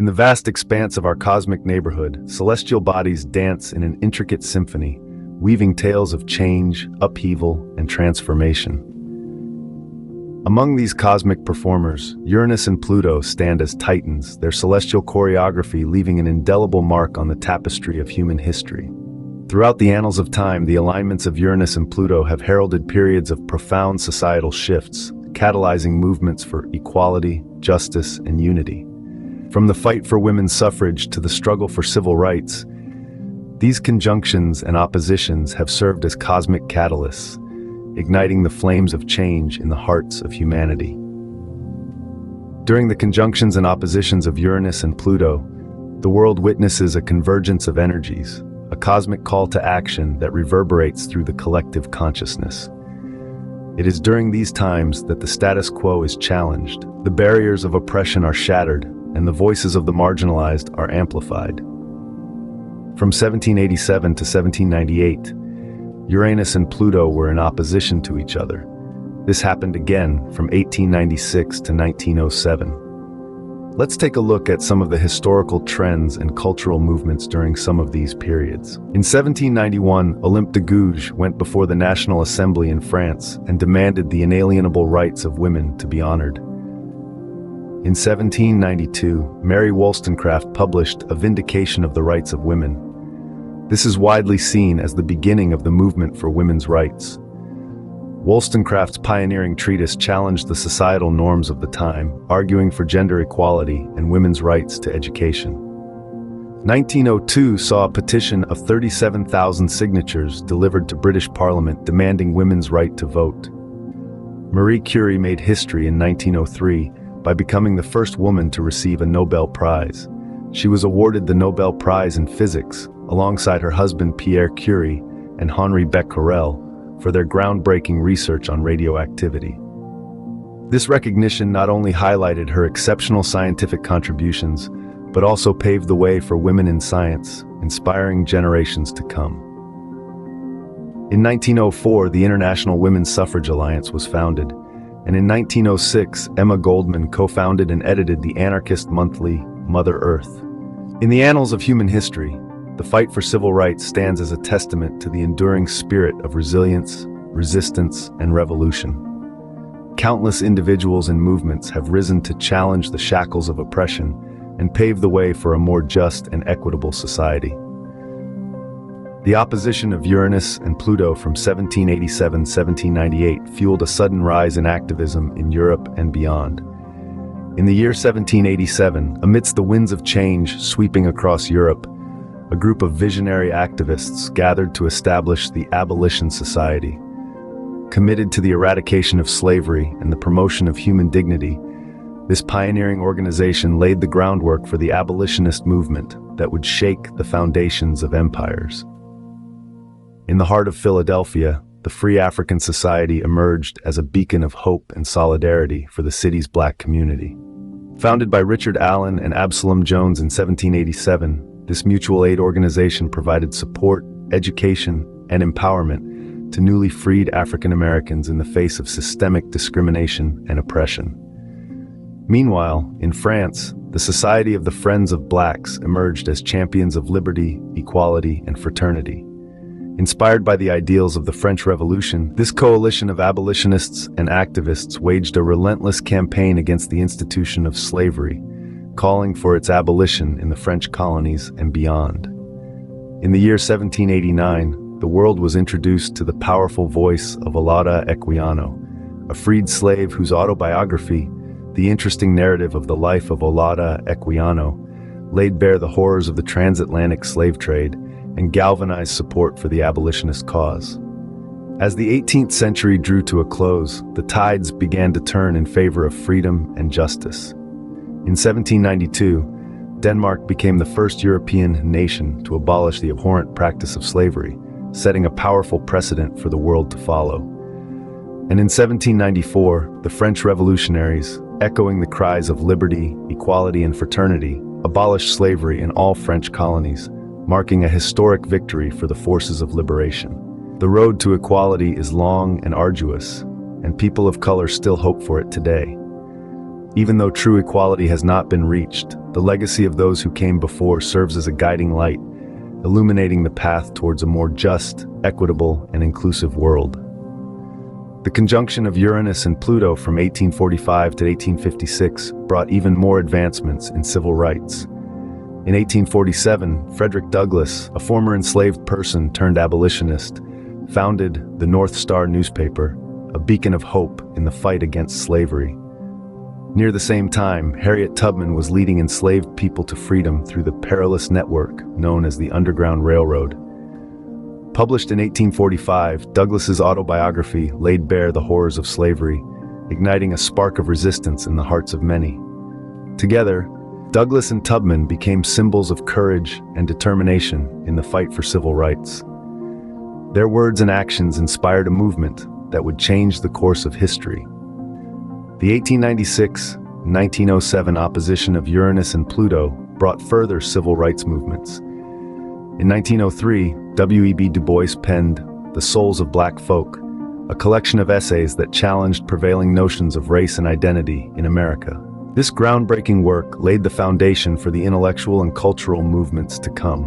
In the vast expanse of our cosmic neighborhood, celestial bodies dance in an intricate symphony, weaving tales of change, upheaval, and transformation. Among these cosmic performers, Uranus and Pluto stand as titans, their celestial choreography leaving an indelible mark on the tapestry of human history. Throughout the annals of time, the alignments of Uranus and Pluto have heralded periods of profound societal shifts, catalyzing movements for equality, justice, and unity. From the fight for women's suffrage to the struggle for civil rights, these conjunctions and oppositions have served as cosmic catalysts, igniting the flames of change in the hearts of humanity. During the conjunctions and oppositions of Uranus and Pluto, the world witnesses a convergence of energies, a cosmic call to action that reverberates through the collective consciousness. It is during these times that the status quo is challenged, the barriers of oppression are shattered, and the voices of the marginalized are amplified. From 1787 to 1798, Uranus and Pluto were in opposition to each other. This happened again from 1896 to 1907. Let's take a look at some of the historical trends and cultural movements during some of these periods. In 1791, Olympe de Gouges went before the National Assembly in France and demanded the inalienable rights of women to be honored. In 1792, Mary Wollstonecraft published A Vindication of the Rights of Women. This is widely seen as the beginning of the movement for women's rights. Wollstonecraft's pioneering treatise challenged the societal norms of the time, arguing for gender equality and women's rights to education. 1902 saw a petition of 37,000 signatures delivered to British Parliament demanding women's right to vote. Marie Curie made history in 1903 by becoming the first woman to receive a Nobel Prize. She was awarded the Nobel Prize in Physics, alongside her husband Pierre Curie and Henri Becquerel, for their groundbreaking research on radioactivity. This recognition not only highlighted her exceptional scientific contributions, but also paved the way for women in science, inspiring generations to come. In 1904, the International Women's Suffrage Alliance was founded, and in 1906, Emma Goldman co-founded and edited the anarchist monthly Mother Earth. In the annals of human history, the fight for civil rights stands as a testament to the enduring spirit of resilience, resistance, and revolution. Countless individuals and movements have risen to challenge the shackles of oppression and pave the way for a more just and equitable society. The opposition of Uranus and Pluto from 1787-1798 fueled a sudden rise in activism in Europe and beyond. In the year 1787, amidst the winds of change sweeping across Europe, a group of visionary activists gathered to establish the Abolition Society. Committed to the eradication of slavery and the promotion of human dignity, this pioneering organization laid the groundwork for the abolitionist movement that would shake the foundations of empires. In the heart of Philadelphia, the Free African Society emerged as a beacon of hope and solidarity for the city's Black community. Founded by Richard Allen and Absalom Jones in 1787, this mutual aid organization provided support, education, and empowerment to newly freed African Americans in the face of systemic discrimination and oppression. Meanwhile, in France, the Society of the Friends of Blacks emerged as champions of liberty, equality, and fraternity. Inspired by the ideals of the French Revolution, this coalition of abolitionists and activists waged a relentless campaign against the institution of slavery, calling for its abolition in the French colonies and beyond. In the year 1789, the world was introduced to the powerful voice of Olaudah Equiano, a freed slave whose autobiography, The Interesting Narrative of the Life of Olaudah Equiano, laid bare the horrors of the transatlantic slave trade and galvanized support for the abolitionist cause. As the 18th century drew to a close, the tides began to turn in favor of freedom and justice. In 1792, Denmark became the first European nation to abolish the abhorrent practice of slavery, setting a powerful precedent for the world to follow. And in 1794, the French revolutionaries, echoing the cries of liberty, equality, and fraternity, abolished slavery in all French colonies, marking a historic victory for the forces of liberation. The road to equality is long and arduous, and people of color still hope for it today. Even though true equality has not been reached, the legacy of those who came before serves as a guiding light, illuminating the path towards a more just, equitable, and inclusive world. The conjunction of Uranus and Pluto from 1845 to 1856 brought even more advancements in civil rights. In 1847, Frederick Douglass, a former enslaved person turned abolitionist, founded the North Star newspaper, a beacon of hope in the fight against slavery. Near the same time, Harriet Tubman was leading enslaved people to freedom through the perilous network known as the Underground Railroad. Published in 1845, Douglass's autobiography laid bare the horrors of slavery, igniting a spark of resistance in the hearts of many. Together, Douglass and Tubman became symbols of courage and determination in the fight for civil rights. Their words and actions inspired a movement that would change the course of history. The 1896-1907 opposition of Uranus and Pluto brought further civil rights movements. In 1903, W.E.B. Du Bois penned The Souls of Black Folk, a collection of essays that challenged prevailing notions of race and identity in America. This groundbreaking work laid the foundation for the intellectual and cultural movements to come.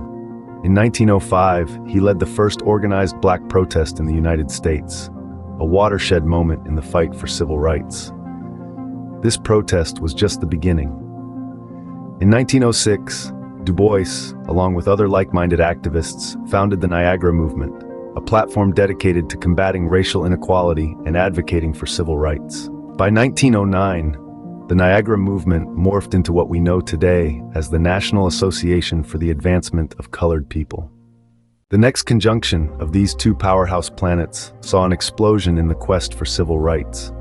In 1905, he led the first organized black protest in the United States, a watershed moment in the fight for civil rights. This protest was just the beginning. In 1906, Du Bois, along with other like-minded activists, founded the Niagara Movement, a platform dedicated to combating racial inequality and advocating for civil rights. By 1909, the Niagara Movement morphed into what we know today as the National Association for the Advancement of Colored People. The next conjunction of these two powerhouse planets saw an explosion in the quest for civil rights.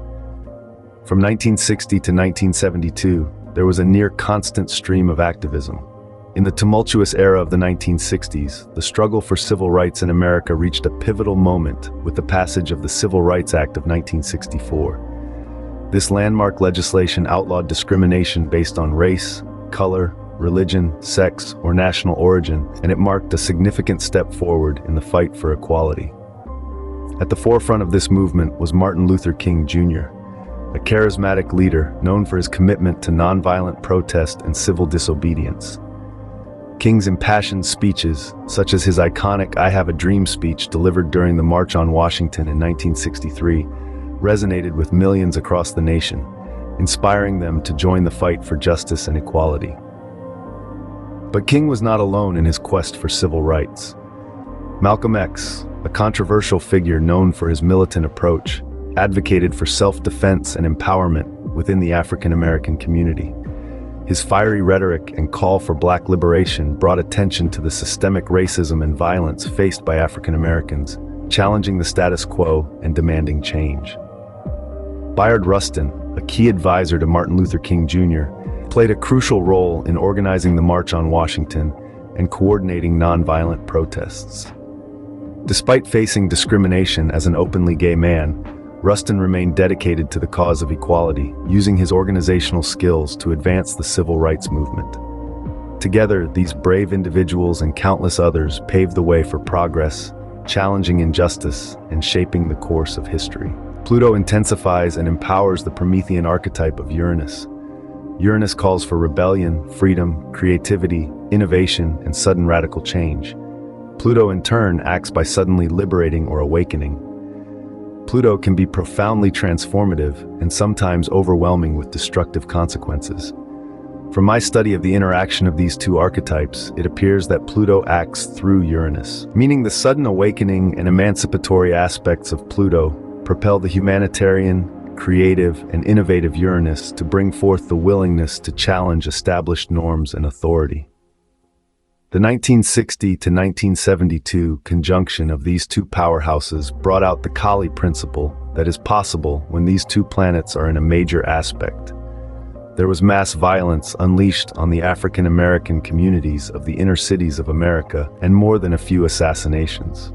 From 1960 to 1972, there was a near-constant stream of activism. In the tumultuous era of the 1960s, the struggle for civil rights in America reached a pivotal moment with the passage of the Civil Rights Act of 1964. This landmark legislation outlawed discrimination based on race, color, religion, sex, or national origin, and it marked a significant step forward in the fight for equality. At the forefront of this movement was Martin Luther King Jr., a charismatic leader known for his commitment to nonviolent protest and civil disobedience. King's impassioned speeches, such as his iconic I Have a Dream speech delivered during the March on Washington in 1963, resonated with millions across the nation, inspiring them to join the fight for justice and equality. But King was not alone in his quest for civil rights. Malcolm X, a controversial figure known for his militant approach, advocated for self-defense and empowerment within the African American community. His fiery rhetoric and call for black liberation brought attention to the systemic racism and violence faced by African Americans, challenging the status quo and demanding change. Bayard Rustin, a key advisor to Martin Luther King Jr., played a crucial role in organizing the March on Washington and coordinating nonviolent protests. Despite facing discrimination as an openly gay man, Rustin remained dedicated to the cause of equality, using his organizational skills to advance the civil rights movement. Together, these brave individuals and countless others paved the way for progress, challenging injustice and shaping the course of history. Pluto intensifies and empowers the Promethean archetype of Uranus. Uranus calls for rebellion, freedom, creativity, innovation, and sudden radical change. Pluto, in turn, acts by suddenly liberating or awakening. Pluto can be profoundly transformative and sometimes overwhelming with destructive consequences. From my study of the interaction of these two archetypes, it appears that Pluto acts through Uranus, meaning the sudden awakening and emancipatory aspects of Pluto propel the humanitarian, creative, and innovative Uranus to bring forth the willingness to challenge established norms and authority. The 1960 to 1972 conjunction of these two powerhouses brought out the Kali principle that is possible when these two planets are in a major aspect. There was mass violence unleashed on the African American communities of the inner cities of America, and more than a few assassinations.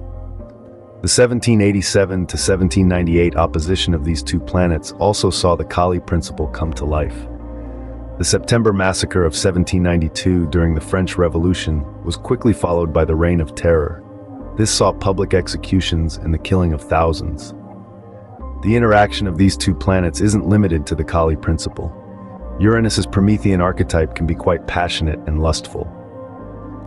The 1787 to 1798 opposition of these two planets also saw the Kali principle come to life. The September Massacre of 1792 during the French Revolution was quickly followed by the Reign of Terror. This saw public executions and the killing of thousands. The interaction of these two planets isn't limited to the Kali principle. Uranus's Promethean archetype can be quite passionate and lustful.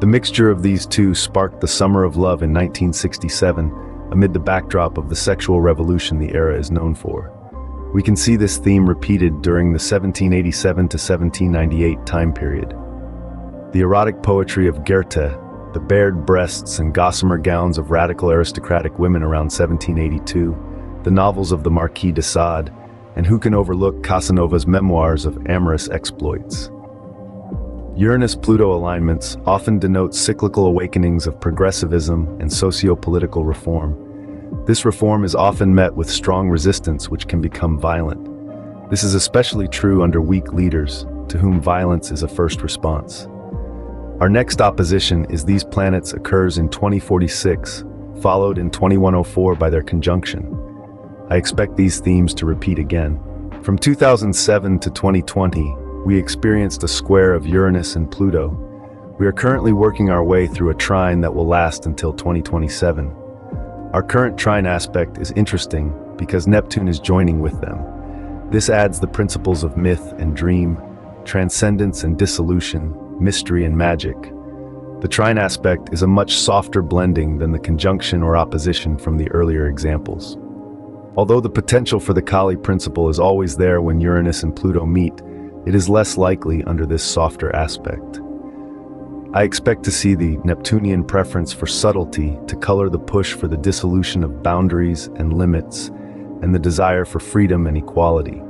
The mixture of these two sparked the Summer of Love in 1967, amid the backdrop of the sexual revolution the era is known for. We can see this theme repeated during the 1787 to 1798 time period. The erotic poetry of Goethe, the bared breasts and gossamer gowns of radical aristocratic women around 1782, the novels of the Marquis de Sade, and who can overlook Casanova's memoirs of amorous exploits. Uranus-Pluto alignments often denote cyclical awakenings of progressivism and socio-political reform. This reform is often met with strong resistance, which can become violent. This is especially true under weak leaders, to whom violence is a first response. Our next opposition is these planets occurs in 2046, followed in 2104 by their conjunction. I expect these themes to repeat again. From 2007 to 2020, we experienced a square of Uranus and Pluto. We are currently working our way through a trine that will last until 2027. Our current trine aspect is interesting because Neptune is joining with them. This adds the principles of myth and dream, transcendence and dissolution, mystery and magic. The trine aspect is a much softer blending than the conjunction or opposition from the earlier examples. Although the potential for the Kali principle is always there when Uranus and Pluto meet, it is less likely under this softer aspect. I expect to see the Neptunian preference for subtlety to color the push for the dissolution of boundaries and limits, and the desire for freedom and equality.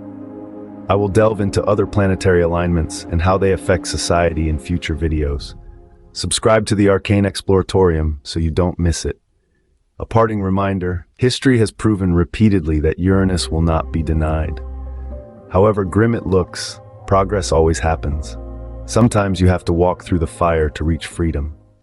I will delve into other planetary alignments and how they affect society in future videos. Subscribe to the Arcane Exploratorium so you don't miss it. A parting reminder, history has proven repeatedly that Uranus will not be denied. However grim it looks, progress always happens. Sometimes you have to walk through the fire to reach freedom.